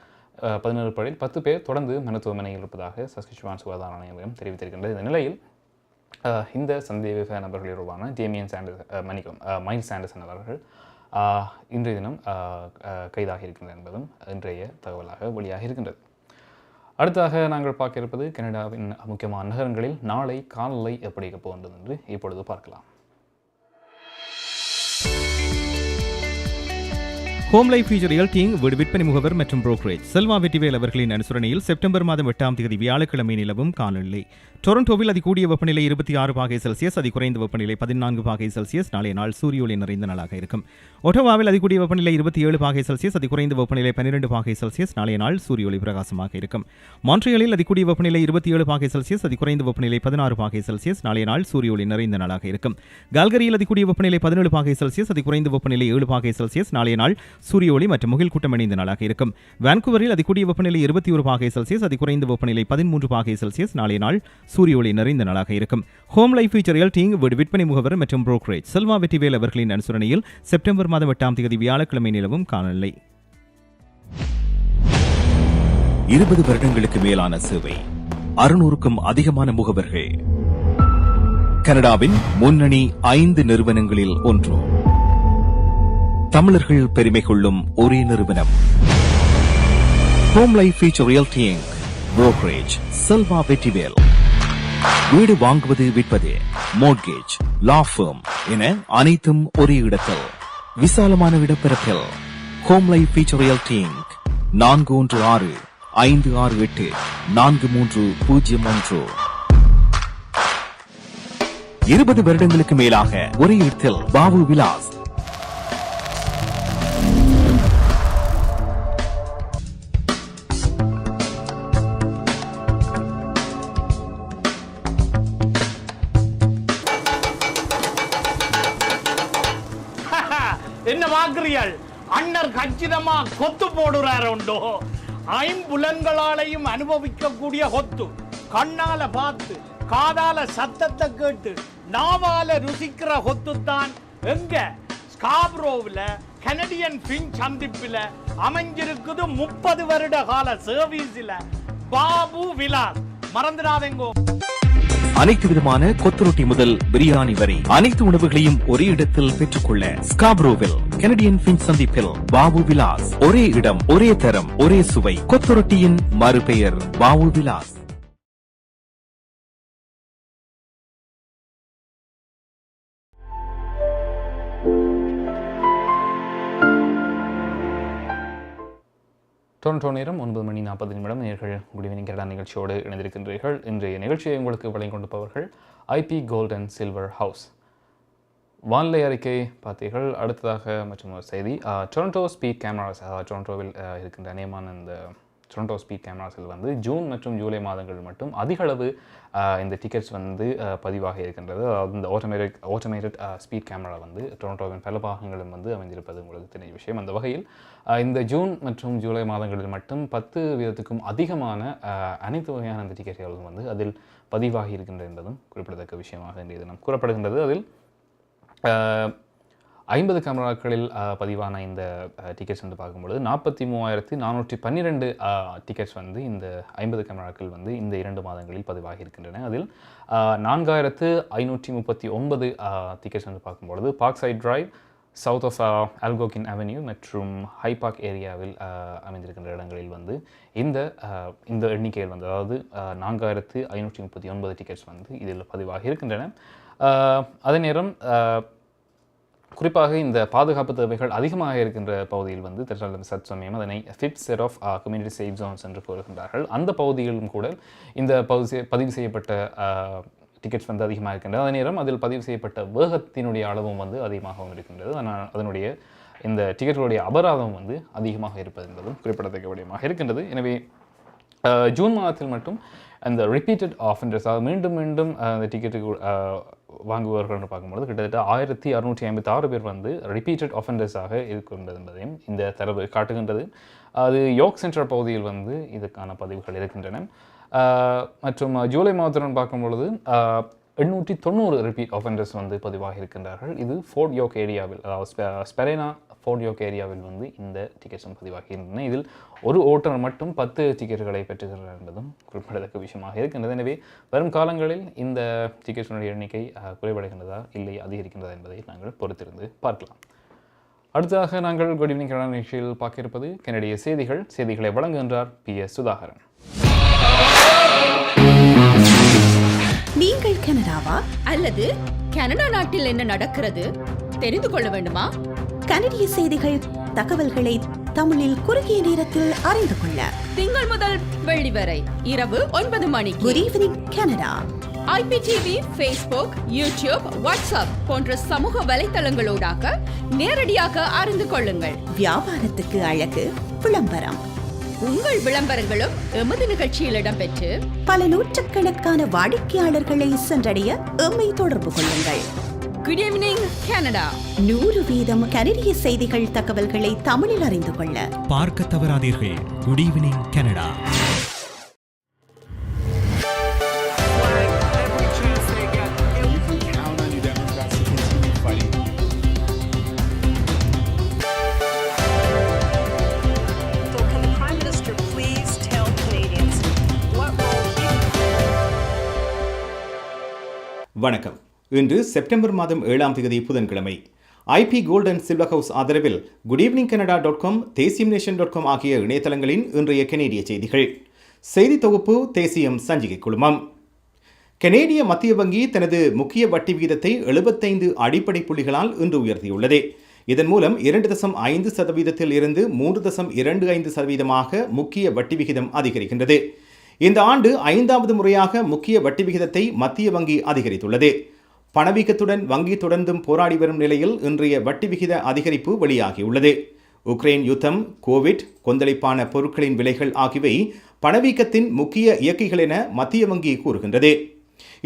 10 பேர் தொடர்ந்து மருத்துவமனையில் இருப்பதாக சஸ்கெச்சுவான் சுகாதார ஆணையம் தெரிவித்திருக்கின்றது. இந்த நிலையில் இந்த சந்தேக நபர்களுடனான டேமியன் மைல்ஸ் சாண்டர்சன் அவர்கள் இன்றைய தினம் கைதாக இருக்கின்றனர் என்பதும் இன்றைய தகவலாக வெளியாக இருக்கின்றது. அடுத்ததாக நாங்கள் பார்க்க இருப்பது கனடாவின் முக்கியமான நகரங்களில் நாளை காலநிலை எப்படி இருக்க போகின்றது என்று இப்பொழுது பார்க்கலாம். ஹோம் லைஃப் ஃபியூச்சர் ரியல்டிங் வீடு விற்பனை முகவர் மற்றும் புரோக்கரேஜ் செல்வா வெற்றிவேல் அவர்களின் அனுசரணையில் செப்டம்பர் மாதம் 8ஆம் தேதி வியாழக்கிழமை நிலவும் காலநிலை. டொரண்டோவில் அதிகூடிய வெப்பநிலை 26°C, அதிகுறைந்த வெப்பநிலை 14°C. நாளைய நாள் சூரிய ஒளி நிறைந்த நாளாக இருக்கும். ஒட்டோவாவில் அதிகூடிய வெப்பநிலை 27°C, அதிகுறைந்த வெப்பநிலை 12°C. நாளைய நாள் சூரிய ஒளி பிரகாசமாக இருக்கும். மான்ட்ரியலில் அதிகூடிய வெப்பநிலை 27°C, அதிகுறைந்த வெப்பநிலை 16°C. நாளைய நாள் சூரிய ஒளி நிறைந்த நாளாக இருக்கும். கால்கரியில் அதிகூடிய வெப்பநிலை 17°C, அதிகுறைந்த வெப்பநிலை 7°C. நாளைய நாள் சூரிய ஒளி மற்றும் முகில் கூட்டம் இணைந்த நாளாக இருக்கும். வான்கூவரில் அதிகூடிய வெப்பநிலை 21°C, அதிகுறைந்த வெப்பநிலை 13°C. நாளைய நாள் சூரிய ஒளி நிறைந்த நாளாக இருக்கும். ஹோம் லைஃப் ஃபியூச்சர் ரியல்டிங் வீடு விற்பனை முகவர் மற்றும் புரோக்கரேஜ் செல்வா வெற்றிவேல் அவர்களின் அனுசரணையில் செப்டம்பர் மாதம் 8ஆம் தேதி வியாழக்கிழமை நிலவும் காலநிலை. 20 வருடங்களுக்கு மேலான சேவை, 600க்கும் அதிகமான முகவர்கள், கனடாவின் முன்னணி 5 நிறுவனங்களில் ஒன்று, தமிழர்கள் பெருமை கொள்ளும் ஒரே நிறுவனம். Home life future realty inc brokerage Selva Vetrivel. வீடு வாங்குவது, விற்பது, மோட்கேஜ், லா ஃபர்ம் என அனைத்தும் ஒரே இடத்தில், விசாலமான இடப்பரப்பில். Home life future realty inc 416-568-4301. 20 வருடங்களுக்கு மேலாக ஒரே இடத்தில் பாபு விலாஸ். என்ன வாக்குறியாள்? அண்ணர் கச்சிதமா கொத்து போடுறாருண்டோ. ஐம்புலன்களாலையும் அனுபவிக்கக்கூடிய கொத்து, கண்ணால பார்த்து காதால சத்தத்தை கேட்டு நாவால ருசிக்கிற கொத்து தான் எங்க ஸ்காப்ரோவில் கனடியன் பின் சந்திப்பில் அமைஞ்சிருக்குது. 30 வருட கால சர்வீஸ்ல பாபு விலாஸ். மறந்துடாதேங்கோ. அனைத்து விதமான கொத்துரொட்டி முதல் பிரியாணி வரை அனைத்து உணவுகளையும் ஒரே இடத்தில் பெற்றுக்கொள்ள ஸ்காப்ரோவில் கனடியன் பின் சந்திப்பில் பாபு விலாஸ். ஒரே இடம், ஒரே தரம், ஒரே சுவை. கொத்துரொட்டியின் மறுபெயர் பாபு விலாஸ். டொரண்டோ நேரம் 9:40 நேயர்கள் குட் ஈவினிங் கனடா நிகழ்ச்சியோடு இணைந்திருக்கின்றீர்கள். இன்றைய நிகழ்ச்சியை உங்களுக்கு வழங்கிக் கொண்டிருப்பவர்கள் IP gold and silver house. வானிலை அறிக்கை பார்த்தீர்கள். அடுத்ததாக மற்றும் ஒரு செய்தி, டொரண்டோ ஸ்பீட் கேமராஸ், டொரண்டோவில் இருக்கின்ற அநேகமான இந்த டொரண்டோ ஸ்பீட் கேமராஸில் ஜூன் மற்றும் ஜூலை மாதங்கள் மட்டும் அதிக அளவு இந்த டிக்கெட்ஸ் பதிவாக இருக்கின்றது. இந்த ஆட்டோமேட்டட் ஸ்பீட் கேமரா டொரண்டோவின் பல பாகங்களும் அமைந்திருப்பது உங்களுக்கு தெரிஞ்ச விஷயம். அந்த வகையில் இந்த ஜூன் மற்றும் ஜூலை மாதங்களில் மட்டும் 10% அதிகமான அனைத்து வகையான அந்த டிக்கெட்டுகளும் அதில் பதிவாகி இருக்கின்றது என்பதும் குறிப்பிடத்தக்க விஷயமாக இன்றைய தினம் கூறப்படுகின்றது. அதில் 50 கேமராக்களில் பதிவான இந்த டிக்கெட்ஸ் வந்து பார்க்கும்பொழுது 43,412 டிக்கெட்ஸ் வந்து இந்த 50 கேமராக்கள் வந்து இந்த 2 மாதங்களில் பதிவாகி இருக்கின்றன. அதில் 4,539 டிக்கெட்ஸ் வந்து பார்க்கும்பொழுது Parkside Drive, south of Algonquin Avenue மற்றும் ஹை பார்க் ஏரியாவில் அமைந்திருக்கின்ற இடங்களில் வந்து இந்த எண்ணிக்கையில் வந்து அதாவது 4,539 டிக்கெட்ஸ் வந்து இதில் பதிவாகி இருக்கின்றன. அதே நேரம் குறிப்பாக இந்த பாதுகாப்பு தேவைகள் அதிகமாக இருக்கின்ற பகுதியில் வந்து சமயம் அதனை fifth set of community safe zones என்று கூறுகின்றார்கள். அந்த பகுதிகளிலும் கூட இந்த பதிவு செய்யப்பட்ட டிக்கெட்ஸ் வந்து அதிகமாக இருக்கின்றது. அதே நேரம் அதில் பதிவு செய்யப்பட்ட வேகத்தினுடைய அளவும் வந்து அதிகமாகவும் இருக்கின்றது. அதனுடைய இந்த டிக்கெட்டுகளுடைய அபராதம் வந்து அதிகமாக இருப்பது என்பதும் குறிப்பிடத்தக்க விடயமாக இருக்கின்றது. எனவே ஜூன் மாதத்தில் மட்டும் அந்த ரிப்பீட்டட் ஆஃபெண்டர்ஸ், அதாவது மீண்டும் மீண்டும் அந்த டிக்கெட்டுக்கு வாங்குபவர்கள் பார்க்கும்போது கிட்டத்தட்ட 1,656 பேர் வந்து ரிப்பீட்டட் ஆஃபெண்டர்ஸாக இருக்கின்றது என்பதையும் இந்த தரவு காட்டுகின்றது. அது யோக் சென்ட்ரல் பகுதியில் வந்து இதுக்கான பதிவுகள் இருக்கின்றன. மற்றும் ஜூலை மாதத்துடன் பார்க்கும்பொழுது 890 ரிப்பீட் ஆஃபெண்டர்ஸ் வந்து பதிவாக இருக்கின்றார்கள். இது ஃபோர்ட் யோக் ஏரியாவில், அதாவது ஸ்பெரேனா ஃபோர்ட் யோக் ஏரியாவில் வந்து இந்த டிக்கெட்ஸும் பதிவாகின்றன. இதில் ஒரு ஓட்டுநர் மட்டும் 10 டிக்கெட்டுகளை பெற்றுகிறார் என்பதும் குறிப்பிடத்தக்க விஷயமாக இருக்கின்றது. எனவே வரும் காலங்களில் இந்த டிக்கெட்ஸுடைய எண்ணிக்கை குறைவடைகின்றதா இல்லை அதிகரிக்கின்றதா என்பதை நாங்கள் பொறுத்திருந்து பார்க்கலாம். அடுத்ததாக நாங்கள் குட் ஈவினிங் கனடா நிகழ்ச்சியில் பார்க்க இருப்பது கனடிய செய்திகளை வழங்குகின்றார் PS சுதாகரன். நீங்கள் கனடாவா அல்லது கனடா நாட்டில் என்ன நடக்கிறது தெரிந்து கொள்ள வேண்டுமா? கனடிய செய்திகள், தகவல்களை தமிழில் குறுகிய நேரத்தில் அறிந்து கொள்ள திங்கள் முதல் வெள்ளி வரை இரவு 9 மணிக்கு good evening Canada IPTV, Facebook, YouTube, WhatsApp போன்ற சமூக வலைத்தளங்களோடாக நேரடியாக அறிந்து கொள்ளுங்கள். வியாபாரத்துக்கு அழகு விளம்பரம். உங்கள் விளம்பரங்களும் எமது நிகழ்ச்சியில் இடம்பெற்று பல நூற்றுக்கணக்கான வாடிக்கையாளர்களை சென்றடைய எம்மை தொடர்பு கொள்ளுங்கள். Good evening Canada. 100% கனடிய செய்திகள், தகவல்களை தமிழில் அறிந்து கொள்ள பார்க்க தவறாதீர்கள். Good evening Canada. வணக்கம். இன்று செப்டம்பர் மாதம் 7ஆம் தேதி புதன்கிழமை. IP gold and silver house ஆதரவில் குட் ஈவினிங் canada.com, தேசியம்நேஷன்.com ஆகிய இணையதளங்களின் இன்றைய கனேடிய செய்திகள். செய்தி தொகுப்பு தேசியம் சஞ்சிகை குழுமம். கனேடிய மத்திய வங்கி தனது முக்கிய வட்டி விகிதத்தை 75 அடிப்படை புள்ளிகளால் இன்று உயர்த்தியுள்ளது. இதன் மூலம் 2.5% இருந்து 3.25% முக்கிய வட்டி விகிதம் அதிகரிக்கின்றது. இந்த ஆண்டு 5வது முறையாக முக்கிய வட்டி விகிதத்தை மத்திய வங்கி அதிகரித்துள்ளது. பணவீக்கத்துடன் வங்கி தொடர்ந்தும் போராடி வரும் நிலையில் இன்றைய வட்டி விகித அதிகரிப்பு வெளியாகியுள்ளது. உக்ரைன் யுத்தம், கோவிட், கொந்தளிப்பான பொருட்களின் விலைகள் ஆகியவை பணவீக்கத்தின் முக்கிய இயக்கிகள் என மத்திய வங்கி கூறுகின்றது.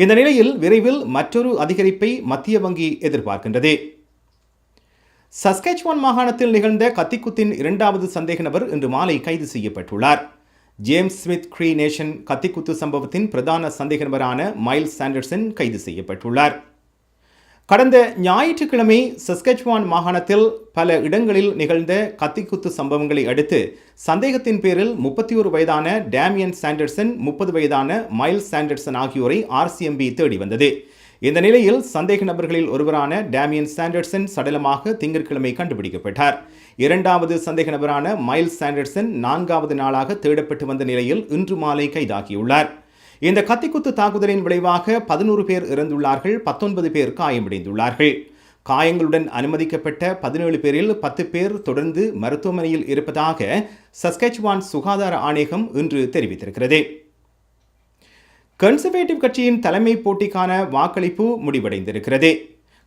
இந்த நிலையில் விரைவில் மற்றொரு அதிகரிப்பை மத்திய வங்கி எதிர்பார்க்கின்றது. சஸ்கெச்சுவான் மாகாணத்தில் நிகழ்ந்த கத்திக்குத்தின் 2வது சந்தேக நபர் இன்று மாலை கைது செய்யப்பட்டுள்ளார். ஜேம்ஸ் ஸ்மித் க்ரீ நேஷன் கத்திக்குத்து சம்பவத்தின் பிரதான சந்தேக நபரான மைல்ஸ் சாண்டர்சன் கைது செய்யப்பட்டுள்ளார். கடந்த ஞாயிற்றுக்கிழமை சஸ்கெச்சுவான் மாகாணத்தில் பல இடங்களில் நிகழ்ந்த கத்திக்குத்து சம்பவங்களை அடுத்து சந்தேகத்தின் பேரில் 31 வயதான டேமியன் சாண்டர்சன், 30 வயதான மைல்ஸ் சாண்டர்சன் ஆகியோரை RCMP தேடி வந்தது. இந்த நிலையில் சந்தேக நபர்களில் ஒருவரான டேமியன் சாண்டர்சன் சடலமாக திங்கட்கிழமை கண்டுபிடிக்கப்பட்டார். 2வது சந்தேக நபரான மைல்ஸ் சாண்டர்சன் 4வது நாளாக தேடப்பட்டு வந்த நிலையில் இன்று மாலை கைதாகியுள்ளார். இந்த கத்திக்குத்து தாக்குதலின் விளைவாக 11 பேர் இறந்துள்ளார்கள், 19 பேர் காயமடைந்துள்ளார்கள். காயங்களுடன் அனுமதிக்கப்பட்ட 17 பேரில் 10 பேர் தொடர்ந்து மருத்துவமனையில் இருப்பதாக சஸ்கெச்சுவான் சுகாதார ஆணையகம் இன்று தெரிவித்திருக்கிறது. கன்சர்வேட்டிவ் கட்சியின் தலைமை போட்டிக்கான வாக்களிப்பு முடிவடைந்திருக்கிறது.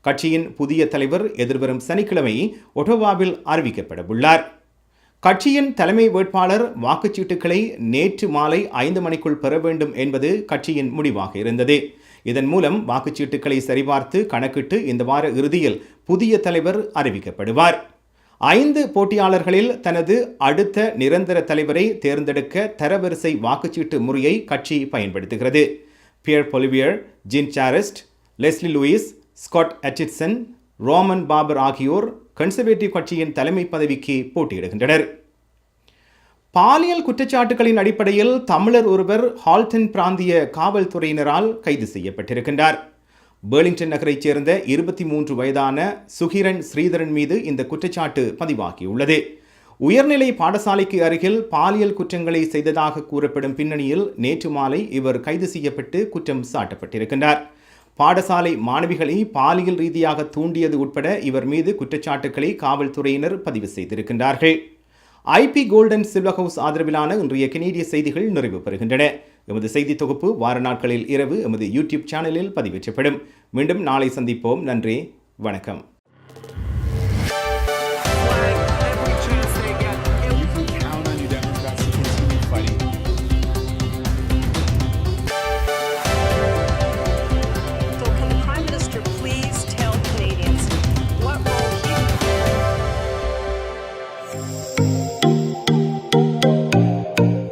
கட்சியின் புதிய தலைவர் எதிர்வரும் சனிக்கிழமை ஒட்டோவாவில் அறிவிக்கப்படவுள்ளார். கட்சியின் தலைமை வேட்பாளர் வாக்குச்சீட்டுகளை நேற்று மாலை 5 மணிக்குள் பெற வேண்டும் என்பது கட்சியின் முடிவாக இருந்தது. இதன் மூலம் வாக்குச்சீட்டுகளை சரிபார்த்து கணக்கிட்டு இந்த வார இறுதியில் புதிய தலைவர் அறிவிக்கப்படுவார். 5 போட்டியாளர்களில் தனது அடுத்த நிரந்தர தலைவரை தேர்ந்தெடுக்க தரவரிசை வாக்குச்சீட்டு முறையை கட்சி பயன்படுத்துகிறது. Pierre Poilievre, Jean Charest, Leslyn Lewis, Scott Aitchison, Roman Baber ஆகியோர் கன்சர்வேட்டிவ் கட்சியின் தலைமை பதவிக்கு போட்டியிடுகின்றனர். பாலியல் குற்றச்சாட்டுகளின் அடிப்படையில் தமிழர் ஒருவர் ஹால்டன் பிராந்திய காவல்துறையினரால் கைது செய்யப்பட்டிருக்கின்றார். பெர்லிங்டன் நகரைச் சேர்ந்த 23 வயதான சுகிரன் ஸ்ரீதரன் மீது இந்த குற்றச்சாட்டு பதிவாகியுள்ளது. உயர்நிலை பாடசாலைக்கு அருகில் பாலியல் குற்றங்களை செய்ததாக கூறப்படும் பின்னணியில் நேற்று மாலை இவர் கைது செய்யப்பட்டு குற்றம் சாட்டப்பட்டிருக்கின்றார். பாடசாலை மாணவிகளை பாலியல் ரீதியாக தூண்டியது உட்பட இவர் மீது குற்றச்சாட்டுக்களை காவல்துறையினர் பதிவு செய்திருக்கின்றார்கள். IP gold and silver house ஆதரவிலான இன்றைய கனேடிய செய்திகள் நிறைவு பெறுகின்றன. எமது செய்தி தொகுப்பு வார நாட்களில் இரவு எமது யூடியூப் சேனலில் பதிவேற்றப்படும். மீண்டும் நாளை சந்திப்போம். நன்றி, வணக்கம்.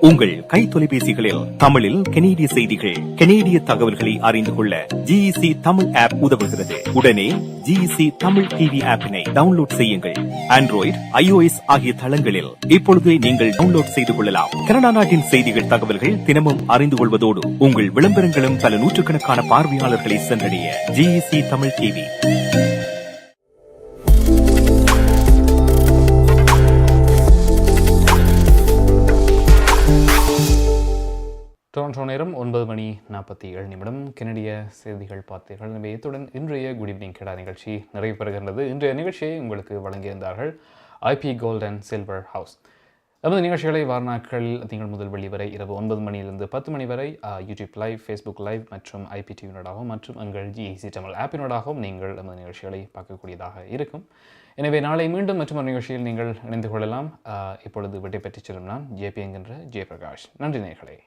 உங்கள் கை தொலைபேசிகளில் தமிழில் கனேடிய செய்திகள், கனேடிய தகவல்களை அறிந்து கொள்ள GEC தமிழ் ஆப் உதவுகிறது. உடனே GEC தமிழ் டிவி ஆப்பினை டவுன்லோட் செய்யுங்கள். ஆண்ட்ராய்டு, iOS ஆகிய தளங்களில் இப்பொழுதே நீங்கள் டவுன்லோட் செய்து கொள்ளலாம். கனடா நாட்டின் செய்திகள், தகவல்கள் தினமும் அறிந்து கொள்வதோடு உங்கள் விளம்பரங்களும் பல நூற்றுக்கணக்கான பார்வையாளர்களை சென்றடைய GEC தமிழ் டிவி. டொரண்டோ நேரம் 9:47 கனடிய செய்திகள் பார்த்தீர்கள். எனவே இத்துடன் இன்றைய குட் ஈவினிங் கனடா நிகழ்ச்சி நிறைவு பெறுகின்றது. இன்றைய நிகழ்ச்சியை உங்களுக்கு வழங்கியிருந்தார்கள் IP gold and silver house. நமது நிகழ்ச்சிகளை வார நாட்களில் திங்கள் முதல் வெள்ளி வரை இரவு 9 மணியிலிருந்து 10 மணி வரை யூடியூப் லைவ், ஃபேஸ்புக் லைவ் மற்றும் IPTV-னூடாகவும் மற்றும் எங்கள் GEC தமிழ் ஆப்பினூடாகவும் நீங்கள் நமது நிகழ்ச்சிகளை பார்க்கக்கூடியதாக இருக்கும். எனவே நாளை மீண்டும் மற்றொரு நிகழ்ச்சியில் நீங்கள் இணைந்து கொள்ளலாம். இப்பொழுது விடை பெற்றுச் செல்லும் நான் JP என்கின்ற ஜெயபிரகாஷ். நன்றி நேயர்களே.